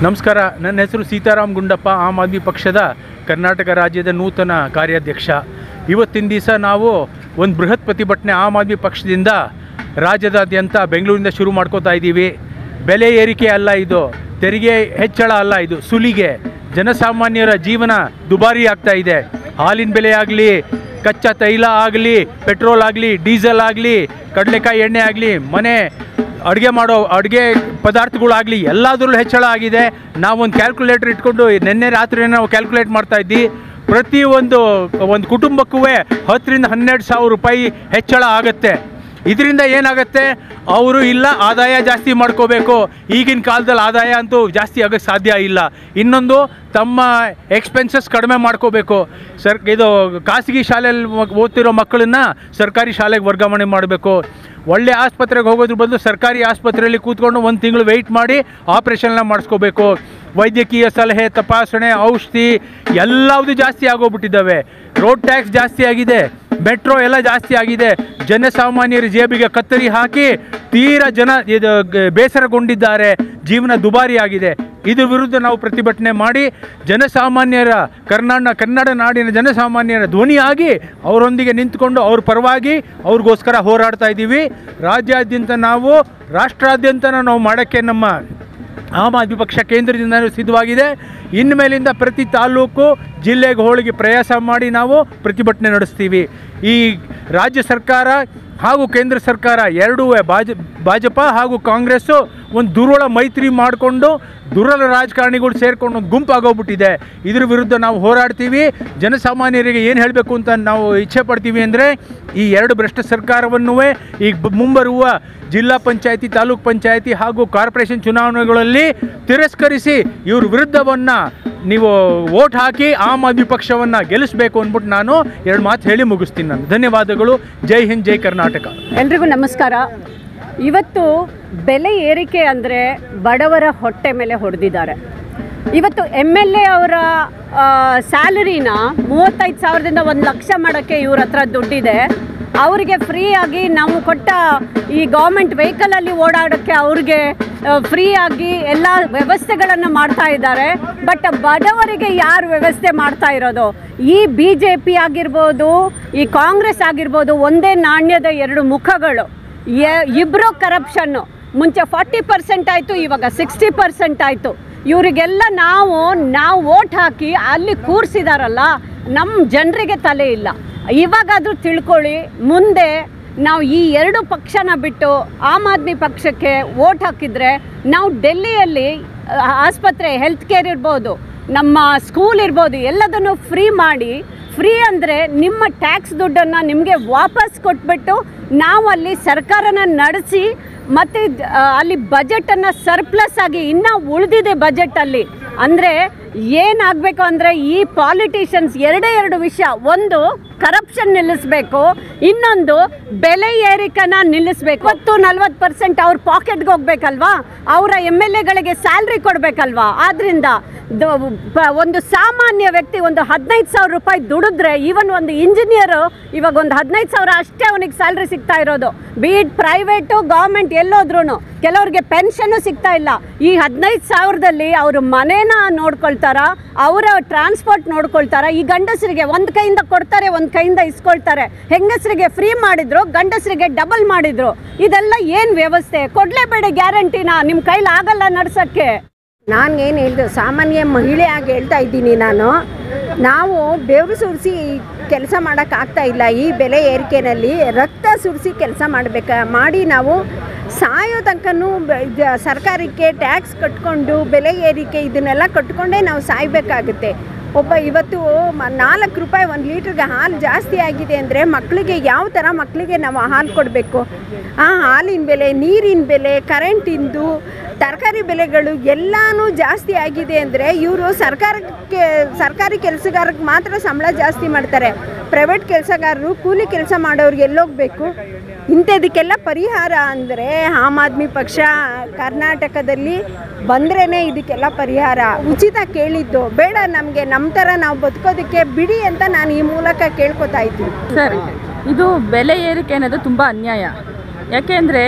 ನಮಸ್ಕಾರ. ನನ್ನ ಹೆಸರು ಸೀತಾರಾಮ್ ಗುಂಡಪ್ಪ, ಆಮ್ ಆದ್ಮಿ ಪಕ್ಷದ ಕರ್ನಾಟಕ ರಾಜ್ಯದ ನೂತನ ಕಾರ್ಯಾಧ್ಯಕ್ಷ. ಇವತ್ತಿನ ದಿವಸ ನಾವು ಒಂದು ಬೃಹತ್ ಪ್ರತಿಭಟನೆ ಆಮ್ ಆದ್ಮಿ ಪಕ್ಷದಿಂದ ರಾಜ್ಯದಾದ್ಯಂತ ಬೆಂಗಳೂರಿಂದ ಶುರು ಮಾಡ್ಕೋತಾ ಇದ್ದೀವಿ. ಬೆಲೆ ಏರಿಕೆ ಅಲ್ಲ ಇದು, ತೆರಿಗೆ ಹೆಚ್ಚಳ ಅಲ್ಲ, ಇದು ಸುಲಿಗೆ. ಜನಸಾಮಾನ್ಯರ ಜೀವನ ದುಬಾರಿ ಆಗ್ತಾ ಇದೆ. ಹಾಲಿನ ಬೆಲೆ ಆಗಲಿ, ಕಚ್ಚಾ ತೈಲ ಆಗಲಿ, ಪೆಟ್ರೋಲ್ ಆಗಲಿ, ಡೀಸೆಲ್ ಆಗಲಿ, ಕಡಲೆಕಾಯಿ ಎಣ್ಣೆ ಆಗಲಿ, ಮನೆ ಅಡುಗೆ ಪದಾರ್ಥಗಳಾಗಲಿ ಎಲ್ಲದರಲ್ಲೂ ಹೆಚ್ಚಳ ಆಗಿದೆ. ನಾವೊಂದು ಕ್ಯಾಲ್ಕುಲೇಟರ್ ಇಟ್ಕೊಂಡು ನಿನ್ನೆ ರಾತ್ರಿ ನಾವು ಕ್ಯಾಲ್ಕುಲೇಟ್ ಮಾಡ್ತಾಯಿದ್ವಿ. ಪ್ರತಿಯೊಂದು ಕುಟುಂಬಕ್ಕೂ 10,000 to 12,000 ರೂಪಾಯಿ ಹೆಚ್ಚಳ ಆಗುತ್ತೆ. ಇದರಿಂದ ಏನಾಗುತ್ತೆ, ಅವರು ಇಲ್ಲ ಆದಾಯ ಜಾಸ್ತಿ ಮಾಡ್ಕೋಬೇಕು. ಈಗಿನ ಕಾಲದಲ್ಲಿ ಆದಾಯ ಅಂತೂ ಜಾಸ್ತಿ ಆಗೋಕ್ಕೆ ಸಾಧ್ಯ ಇಲ್ಲ. ಇನ್ನೊಂದು, ತಮ್ಮ ಎಕ್ಸ್ಪೆನ್ಸಸ್ ಕಡಿಮೆ ಮಾಡ್ಕೋಬೇಕು. ಇದು ಖಾಸಗಿ ಶಾಲೆಯಲ್ಲಿ ಓದ್ತಿರೋ ಮಕ್ಕಳನ್ನು ಸರ್ಕಾರಿ ಶಾಲೆಗೆ ವರ್ಗಾವಣೆ ಮಾಡಬೇಕು. ಒಳ್ಳೆ ಆಸ್ಪತ್ರೆಗೆ ಹೋಗೋದ್ರ ಬದಲು ಸರ್ಕಾರಿ ಆಸ್ಪತ್ರೆಯಲ್ಲಿ ಕೂತ್ಕೊಂಡು 1 ತಿಂಗಳು ವೆಯ್ಟ್ ಮಾಡಿ ಆಪ್ರೇಷನ್ನ ಮಾಡಿಸ್ಕೋಬೇಕು. ವೈದ್ಯಕೀಯ ಸಲಹೆ, ತಪಾಸಣೆ, ಔಷಧಿ ಎಲ್ಲವೂ ಜಾಸ್ತಿ ಆಗೋಗ್ಬಿಟ್ಟಿದ್ದಾವೆ. ರೋಡ್ ಟ್ಯಾಕ್ಸ್ ಜಾಸ್ತಿ ಆಗಿದೆ, ಮೆಟ್ರೋ ಎಲ್ಲ ಜಾಸ್ತಿ ಆಗಿದೆ. ಜನಸಾಮಾನ್ಯರ ಜೇಬಿಗೆ ಕತ್ತರಿ ಹಾಕಿ ತೀರಾ ಬೇಸರಗೊಂಡಿದ್ದಾರೆ. ಜೀವನ ದುಬಾರಿ ಆಗಿದೆ. ಇದ್ರ ವಿರುದ್ಧ ನಾವು ಪ್ರತಿಭಟನೆ ಮಾಡಿ ಜನಸಾಮಾನ್ಯರ ಕನ್ನಡ ನಾಡಿನ ಜನಸಾಮಾನ್ಯರ ಧ್ವನಿಯಾಗಿ ಅವರೊಂದಿಗೆ ನಿಂತ್ಕೊಂಡು ಅವ್ರ ಪರವಾಗಿ ಅವ್ರಿಗೋಸ್ಕರ ಹೋರಾಡ್ತಾ ಇದ್ದೀವಿ. ರಾಜ್ಯಾದ್ಯಂತ ನಾವು, ರಾಷ್ಟ್ರಾದ್ಯಂತ ನಾವು ಮಾಡೋಕ್ಕೆ ನಮ್ಮ ಆಮ್ ಆದ್ಮಿ ಪಕ್ಷ ಕೇಂದ್ರದಿಂದ ಸಿದ್ಧವಾಗಿದೆ. ಇನ್ಮೇಲಿಂದ ಪ್ರತಿ ತಾಲೂಕು ಜಿಲ್ಲೆಗೆ ಹೋಳಿಗೆ ಪ್ರಯಾಸ ಮಾಡಿ ನಾವು ಪ್ರತಿಭಟನೆ ನಡೆಸ್ತೀವಿ. ಈ ರಾಜ್ಯ ಸರ್ಕಾರ ಹಾಗೂ ಕೇಂದ್ರ ಸರ್ಕಾರ ಎರಡೂ ಭಾಜಪ ಹಾಗೂ ಕಾಂಗ್ರೆಸ್ಸು ಒಂದು ದುರ್ಬಲ ಮೈತ್ರಿ ಮಾಡಿಕೊಂಡು ದುರ್ಬಲ ರಾಜಕಾರಣಿಗಳು ಸೇರಿಕೊಂಡು ಒಂದು ಗುಂಪಾಗೋಗ್ಬಿಟ್ಟಿದೆ. ಇದ್ರ ವಿರುದ್ಧ ನಾವು ಹೋರಾಡ್ತೀವಿ. ಜನಸಾಮಾನ್ಯರಿಗೆ ಏನು ಹೇಳಬೇಕು ಅಂತ ನಾವು ಇಚ್ಛೆ ಪಡ್ತೀವಿ ಅಂದರೆ, ಈ ಎರಡು ಭ್ರಷ್ಟ ಸರ್ಕಾರವನ್ನೂ ಈಗ ಮುಂಬರುವ ಜಿಲ್ಲಾ ಪಂಚಾಯತಿ, ತಾಲೂಕು ಪಂಚಾಯತಿ ಹಾಗೂ ಕಾರ್ಪೊರೇಷನ್ ಚುನಾವಣೆಗಳಲ್ಲಿ ತಿರಸ್ಕರಿಸಿ ಇವ್ರ ವಿರುದ್ಧವನ್ನು ನೀವು ವೋಟ್ ಹಾಕಿ ಆಮ್ ಆದ್ಮಿ ಪಕ್ಷವನ್ನು ಗೆಲ್ಲಿಸಬೇಕು ಅಂದ್ಬಿಟ್ಟು ನಾನು 2 ಮಾತು ಹೇಳಿ ಮುಗಿಸ್ತೀನಿ. ನಾನು ಧನ್ಯವಾದಗಳು. ಜೈ ಹಿಂದ್, ಜೈ ಕರ್ನಾಟಕ. ಎಲ್ರಿಗೂ ನಮಸ್ಕಾರ. ಇವತ್ತು ಬೆಲೆ ಏರಿಕೆ ಅಂದರೆ ಬಡವರ ಹೊಟ್ಟೆ ಮೇಲೆ ಹೊಡೆದಿದ್ದಾರೆ. ಇವತ್ತು MLA ಅವರ ಸ್ಯಾಲರಿನ 35,000ದಿಂದ 1,00,000 ಮಾಡೋಕ್ಕೆ ಇವ್ರ ಹತ್ರ ದುಡ್ಡಿದೆ. ಅವರಿಗೆ ಫ್ರೀಯಾಗಿ ನಾವು ಕೊಟ್ಟ ಈ ಗೌರ್ಮೆಂಟ್ ವೆಹಿಕಲಲ್ಲಿ ಓಡಾಡೋಕ್ಕೆ ಅವ್ರಿಗೆ ಫ್ರೀಯಾಗಿ ಎಲ್ಲ ವ್ಯವಸ್ಥೆಗಳನ್ನು ಮಾಡ್ತಾ ಇದ್ದಾರೆ. ಬಟ್ ಬಡವರಿಗೆ ಯಾರು ವ್ಯವಸ್ಥೆ ಮಾಡ್ತಾ ಇರೋದು? ಈ BJP ಆಗಿರ್ಬೋದು, ಈ ಕಾಂಗ್ರೆಸ್ ಆಗಿರ್ಬೋದು, ಒಂದೇ ನಾಣ್ಯದ 2 ಮುಖಗಳು. ಇಬ್ಬರು ಕರಪ್ಷನ್ನು. ಮುಂಚೆ 40% ಆಯಿತು, ಇವಾಗ 60% ಆಯಿತು. ಇವರಿಗೆಲ್ಲ ನಾವು ವೋಟ್ ಹಾಕಿ ಅಲ್ಲಿ ಕೂರಿಸಿದಾರಲ್ಲ, ನಮ್ಮ ಜನರಿಗೆ ತಲೆ ಇಲ್ಲ. ಇವಾಗಾದರೂ ತಿಳ್ಕೊಳ್ಳಿ. ಮುಂದೆ ನಾವು ಈ 2 ಪಕ್ಷನ ಬಿಟ್ಟು ಆಮ್ ಆದ್ಮಿ ಪಕ್ಷಕ್ಕೆ ವೋಟ್ ಹಾಕಿದರೆ ನಾವು ಡೆಲ್ಲಿಯಲ್ಲಿ ಆಸ್ಪತ್ರೆ, ಹೆಲ್ತ್ ಕೇರ್ ಇರ್ಬೋದು, ನಮ್ಮ ಸ್ಕೂಲ್ ಇರ್ಬೋದು, ಎಲ್ಲದನ್ನು ಫ್ರೀ ಮಾಡಿ, ಫ್ರೀ ಅಂದರೆ ನಿಮ್ಮ ಟ್ಯಾಕ್ಸ್ ದುಡ್ಡನ್ನು ನಿಮಗೆ ವಾಪಸ್ ಕೊಟ್ಬಿಟ್ಟು ನಾವು ಅಲ್ಲಿ ಸರ್ಕಾರನ ನಡೆಸಿ ಮತ್ತು ಅಲ್ಲಿ ಬಜೆಟನ್ನು ಸರ್ಪ್ಲಸ್ ಆಗಿ ಇನ್ನೂ ಉಳಿದಿದೆ ಬಜೆಟಲ್ಲಿ. ಅಂದರೆ ಏನಾಗಬೇಕು ಅಂದರೆ, ಈ ಪಾಲಿಟಿಷಿಯನ್ಸ್ 2 ವಿಷಯ. ಒಂದು, ಕರಪ್ಷನ್ ನಿಲ್ಲಿಸಬೇಕು, ಇನ್ನೊಂದು ಬೆಲೆ ಏರಿಕೆನ ನಿಲ್ಲಿಸಬೇಕು. 40% ಅವ್ರ ಪಾಕೆಟ್ಗೆ ಹೋಗ್ಬೇಕಲ್ವಾ, ಅವರ MLAಗಳಿಗೆ ಸ್ಯಾಲ್ರಿ ಕೊಡಬೇಕಲ್ವಾ. ಆದ್ದರಿಂದ ಒಂದು ಸಾಮಾನ್ಯ ವ್ಯಕ್ತಿ ಒಂದು 15,000 ರೂಪಾಯಿ ದುಡಿದ್ರೆ, ಈವನ್ ಒಂದು ಇಂಜಿನಿಯರು ಇವಾಗ ಒಂದು 15,000 ಅಷ್ಟೇ ಅವನಿಗೆ ಸ್ಯಾಲ್ರಿ ಸಿಗ್ತಾ ಇರೋದು. ಬೀಟ್ ಪ್ರೈವೇಟು, ಗೌರ್ಮೆಂಟ್ ಎಲ್ಲೋದ್ರೂ ಕೆಲವ್ರಿಗೆ ಪೆನ್ಷನ್ನು ಸಿಗ್ತಾ ಇಲ್ಲ. ಈ 15,000ದಲ್ಲಿ ಅವರು ಮನೇನ ನೋಡ್ಕೊಳ್ತಾರ, ಅವರ ಟ್ರಾನ್ಸ್ಪೋರ್ಟ್ ನೋಡ್ಕೊಳ್ತಾರ. ಈ ಗಂಡಸರಿಗೆ ಒಂದು ಕೈಯಿಂದ ಕೊಡ್ತಾರೆ, ಒಂದು ಕೈಯಿಂದ ಇಸ್ಕೊಳ್ತಾರೆ. ಹೆಂಗಸರಿಗೆ ಫ್ರೀ ಮಾಡಿದ್ರು, ಗಂಡಸರಿಗೆ ಡಬಲ್ ಮಾಡಿದ್ರು. ಇದೆಲ್ಲ ಏನು ವ್ಯವಸ್ಥೆ? ಕೊಡಲೇಬೇಡಿ ಗ್ಯಾರಂಟಿನ, ನಿಮ್ಮ ಕೈಲಿ ಆಗಲ್ಲ ನಡ್ಸೋಕ್ಕೆ. ನಾನು ಏನು ಹೇಳಿದೆ, ಸಾಮಾನ್ಯ ಮಹಿಳೆಯಾಗಿ ಹೇಳ್ತಾ ಇದ್ದೀನಿ. ನಾವು ಬೆವರು ಸುರಿಸಿ ಕೆಲಸ ಮಾಡೋಕ್ಕಾಗ್ತಾ ಇಲ್ಲ. ಈ ಬೆಲೆ ಏರಿಕೆಯಲ್ಲಿ ರಕ್ತ ಸುರಿಸಿ ಕೆಲಸ ಮಾಡಿ ನಾವು ಸಾಯೋ ತನಕನೂ ಸರ್ಕಾರಕ್ಕೆ ಟ್ಯಾಕ್ಸ್ ಕಟ್ಕೊಂಡು ಬೆಲೆ ಏರಿಕೆ ಇದನ್ನೆಲ್ಲ ಕಟ್ಕೊಂಡೇ ನಾವು ಸಾಯಬೇಕಾಗುತ್ತೆ. ಇವತ್ತು 4 ರೂಪಾಯಿ 1 ಲೀಟ್ರಿಗೆ ಹಾಲು ಜಾಸ್ತಿ ಆಗಿದೆ ಅಂದರೆ ಮಕ್ಕಳಿಗೆ ಯಾವ ಥರ ಮಕ್ಕಳಿಗೆ ನಾವು ಹಾಲು ಕೊಡಬೇಕು? ಆ ಹಾಲಿನ ಬೆಲೆ, ನೀರಿನ ಬೆಲೆ, ಕರೆಂಟಿಂದು, ತರಕಾರಿ ಬೆಲೆಗಳು ಎಲ್ಲನೂ ಜಾಸ್ತಿ ಆಗಿದೆ ಅಂದರೆ ಇವರು ಸರ್ಕಾರಿ ಕೆಲಸಗಾರರಿಗೆ ಮಾತ್ರ ಸಂಬಳ ಜಾಸ್ತಿ ಮಾಡ್ತಾರೆ. ಪ್ರೈವೇಟ್ ಕೆಲಸಗಾರರು, ಕೂಲಿ ಕೆಲಸ ಮಾಡೋರಿಗೆ ಎಲ್ಲೋಗಬೇಕು? ಇಂಥದಕ್ಕೆಲ್ಲ ಪರಿಹಾರ ಅಂದರೆ ಆಮ್ ಆದ್ಮಿ ಪಕ್ಷ ಕರ್ನಾಟಕದಲ್ಲಿ ಬಂದ್ರೇ ಇದಕ್ಕೆಲ್ಲ ಪರಿಹಾರ. ಉಚಿತ ಕೇಳಿದ್ದು ಬೇಡ, ನಮಗೆ ನಮ್ಮ ಥರ ನಾವು ಬದುಕೋದಕ್ಕೆ ಬಿಡಿ ಅಂತ ನಾನು ಈ ಮೂಲಕ ಕೇಳ್ಕೊತಾ ಇದ್ದೀನಿ. ಸರ್, ಇದು ಬೆಲೆ ಏರಿಕೆ ಅನ್ನೋದು ತುಂಬ ಅನ್ಯಾಯ. ಯಾಕೆಂದರೆ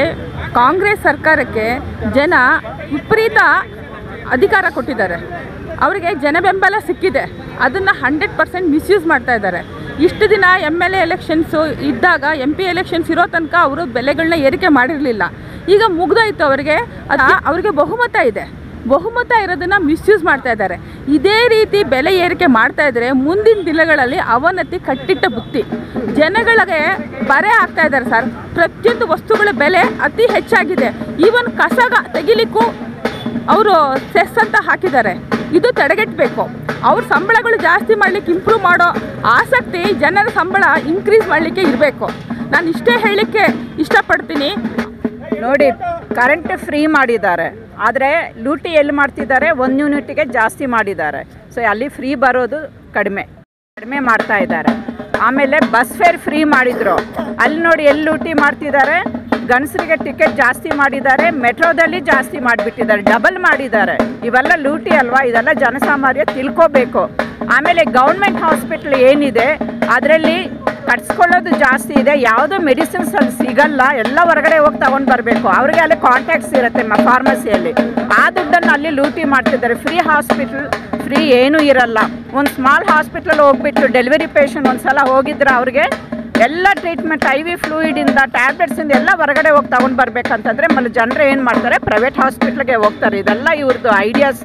ಕಾಂಗ್ರೆಸ್ ಸರ್ಕಾರಕ್ಕೆ ಜನ ವಿಪರೀತ ಅಧಿಕಾರ ಕೊಟ್ಟಿದ್ದಾರೆ, ಅವರಿಗೆ ಜನಬೆಂಬಲ ಸಿಕ್ಕಿದೆ, ಅದನ್ನು 100% ಮಿಸ್ಯೂಸ್ ಮಾಡ್ತಾ ಇದ್ದಾರೆ. ಇಷ್ಟು ದಿನ MLA ಎಲೆಕ್ಷನ್ಸು ಇದ್ದಾಗ MP ಎಲೆಕ್ಷನ್ಸ್ ಇರೋ ತನಕ ಅವರು ಬೆಲೆಗಳನ್ನ ಏರಿಕೆ ಮಾಡಿರಲಿಲ್ಲ. ಈಗ ಮುಗ್ದೋಯ್ತು ಅವ್ರಿಗೆ ಬಹುಮತ ಇದೆ, ಬಹುಮತ ಇರೋದನ್ನು ಮಿಸ್ಯೂಸ್ ಮಾಡ್ತಾ ಇದ್ದಾರೆ. ಇದೇ ರೀತಿ ಬೆಲೆ ಏರಿಕೆ ಮಾಡ್ತಾ ಇದ್ದರೆ ಮುಂದಿನ ದಿನಗಳಲ್ಲಿ ಅವನತಿ ಕಟ್ಟಿಟ್ಟ ಬುತ್ತಿ, ಜನಗಳಿಗೆ ಬರೆ ಆಗ್ತಾ ಇದ್ದಾರೆ ಸರ್. ಪ್ರತಿಯೊಂದು ವಸ್ತುಗಳ ಬೆಲೆ ಅತಿ ಹೆಚ್ಚಾಗಿದೆ. ಈವನ್ ಕಸ ತೆಗಿಲಿಕ್ಕೂ ಅವರು ಸೆಸ್ ಅಂತ ಹಾಕಿದ್ದಾರೆ. ಇದು ತಡೆಗಟ್ಟಬೇಕು. ಅವ್ರ ಸಂಬಳಗಳು ಜಾಸ್ತಿ ಮಾಡಲಿಕ್ಕೆ, ಇಂಪ್ರೂವ್ ಮಾಡೋ ಆಸಕ್ತಿ ಜನರ ಸಂಬಳ ಇನ್ಕ್ರೀಸ್ ಮಾಡಲಿಕ್ಕೆ ಇರಬೇಕು. ನಾನು ಇಷ್ಟೇ ಹೇಳಲಿಕ್ಕೆ ಇಷ್ಟಪಡ್ತೀನಿ. ನೋಡಿ, ಕರೆಂಟ್ ಫ್ರೀ ಮಾಡಿದ್ದಾರೆ, ಆದರೆ ಲೂಟಿ ಎಲ್ಲಿ ಮಾಡ್ತಿದ್ದಾರೆ, 1 ಯೂನಿಟ್ಗೆ ಜಾಸ್ತಿ ಮಾಡಿದ್ದಾರೆ. ಸೊ ಅಲ್ಲಿ ಫ್ರೀ ಬರೋದು ಕಡಿಮೆ ಮಾಡ್ತಾ ಇದ್ದಾರೆ. ಆಮೇಲೆ ಬಸ್ ಫೇರ್ ಫ್ರೀ ಮಾಡಿದರು, ಅಲ್ಲಿ ನೋಡಿ ಎಲ್ಲಿ ಲೂಟಿ ಮಾಡ್ತಿದ್ದಾರೆ. ಗಂಡಸರಿಗೆ ಟಿಕೆಟ್ ಜಾಸ್ತಿ ಮಾಡಿದ್ದಾರೆ, ಮೆಟ್ರೋದಲ್ಲಿ ಜಾಸ್ತಿ ಮಾಡಿಬಿಟ್ಟಿದ್ದಾರೆ, ಡಬಲ್ ಮಾಡಿದ್ದಾರೆ. ಇವೆಲ್ಲ ಲೂಟಿ ಅಲ್ವಾ, ಇದೆಲ್ಲ ಜನಸಾಮಾನ್ಯ ತಿಳ್ಕೋಬೇಕು. ಆಮೇಲೆ ಗೌರ್ಮೆಂಟ್ ಹಾಸ್ಪಿಟ್ಲ್ ಏನಿದೆ ಅದರಲ್ಲಿ ಕಟ್ಸ್ಕೊಳ್ಳೋದು ಜಾಸ್ತಿ ಇದೆ, ಯಾವುದೋ ಮೆಡಿಸಿನ್ಸ್ ಅಲ್ಲಿ ಸಿಗಲ್ಲ, ಎಲ್ಲ ಹೊರಗಡೆ ಹೋಗಿ ತಗೊಂಡು ಬರಬೇಕು. ಅವ್ರಿಗೆ ಅಲ್ಲಿ ಕಾಂಟ್ಯಾಕ್ಟ್ಸ್ ಇರುತ್ತೆ ಫಾರ್ಮಸಿಯಲ್ಲಿ, ಆ ದುಡ್ಡನ್ನು ಅಲ್ಲಿ ಲೂಟಿ ಮಾಡ್ತಿದ್ದಾರೆ. ಫ್ರೀ ಹಾಸ್ಪಿಟ್ಲ್ ಫ್ರೀ ಏನೂ ಇರಲ್ಲ. ಒಂದು ಸ್ಮಾಲ್ ಹಾಸ್ಪಿಟ್ಲಲ್ಲಿ ಹೋಗ್ಬಿಟ್ಟು ಡೆಲಿವರಿ ಪೇಷಂಟ್ ಒಂದು ಸಲ ಹೋಗಿದ್ರೆ ಅವ್ರಿಗೆ ಎಲ್ಲ ಟ್ರೀಟ್ಮೆಂಟ್ IV ಫ್ಲೂಯಿಡಿಂದ ಟ್ಯಾಬ್ಲೆಟ್ಸಿಂದ ಎಲ್ಲ ಹೊರಗಡೆ ಹೋಗಿ ತಗೊಂಡು ಬರಬೇಕಂತಂದರೆ ಜನರು ಏನು ಮಾಡ್ತಾರೆ, ಪ್ರೈವೇಟ್ ಹಾಸ್ಪಿಟ್ಲಿಗೆ ಹೋಗ್ತಾರೆ. ಇದೆಲ್ಲ ಇವ್ರದ್ದು ಐಡಿಯಾಸ್.